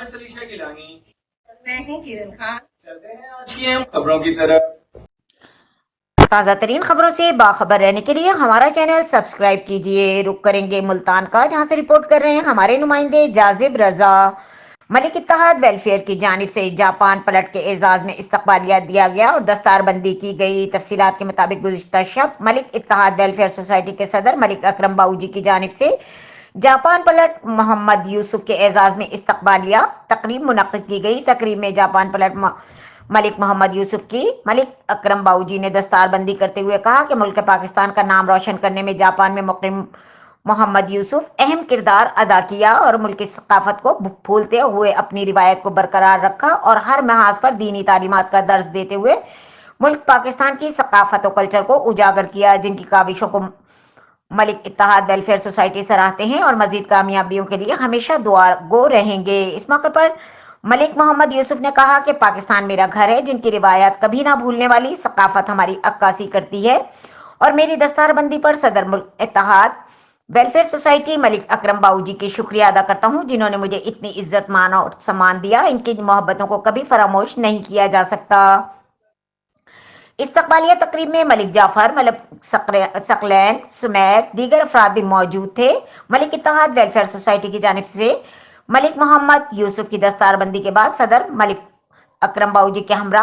मैं सलीशा गिलानी। मैं हूँ किरण खान। चलते हैं आज की अहम खबरों की तरफ। ताज़ा तरीन खबरों से बाखबर रहने के लिए हमारा चैनल सब्सक्राइब कीजिए। रुक करेंगे मुल्तान का, जहां से रिपोर्ट कर रहे हैं हमारे नुमाइंदे जाजिब रजा। मलिक इत्तेहाद वेलफेयर की जानिब से जापान पलट के एजाज में इस्तकबालिया दिया गया और दस्तारबंदी की गई। तफसीलात के मुताबिक गुज़िश्ता शब मलिक इत्तेहाद वेलफेयर सोसाइटी के सदर मलिक अकरम बाऊजी की जानिब से जापान पलट मोहम्मद यूसुफ के एजाज में इस्तकबालिया तकरीब मुनक्किद की गई। तकरीब में जापान पलट मलिक मोहम्मद यूसुफ की मलिक अकरम बाऊजी ने दस्तारबंदी करते हुए कहा कि मुल्क पाकिस्तान का नाम रोशन करने में जापान में मुक़ीम मोहम्मद यूसुफ अहम किरदार अदा किया और मुल्क की सकाफत को भूलते हुए अपनी रिवायत को बरकरार रखा और हर महाज पर दीनी तालीमात का दर्ज देते हुए मुल्क पाकिस्तान की सकाफत और कल्चर को उजागर किया, जिनकी काविशों को मलिक इत्तेहाद वेलफेयर सोसाइटी सराहते हैं और मजीद कामयाबियों के लिए हमेशा दुआ गो रहेंगे। इस मौके पर मलिक मोहम्मद यूसुफ ने कहा कि पाकिस्तान मेरा घर है, जिनकी रिवायत कभी ना भूलने वाली सकाफत हमारी अक्कासी करती है और मेरी दस्तारबंदी पर सदर मुल्क इत्तेहाद वेलफेयर सोसाइटी मलिक अकरम बाऊजी की शुक्रिया अदा करता हूँ, जिन्होंने मुझे इतनी इज्जत मान और सम्मान दिया। इनकी मोहब्बतों को कभी फरामोश नहीं किया जा सकता। इस्तकबालिया तकरीब में मलिक जाफर, मलिक सकलैन, सुमैर, दीगर अफराद भी मौजूद थे। मलिक इत्तेहाद वेलफेयर सोसाइटी की जानिब से मलिक मोहम्मद यूसुफ की दस्तारबंदी के बाद सदर मलिक अकरम बाऊजी के हमरा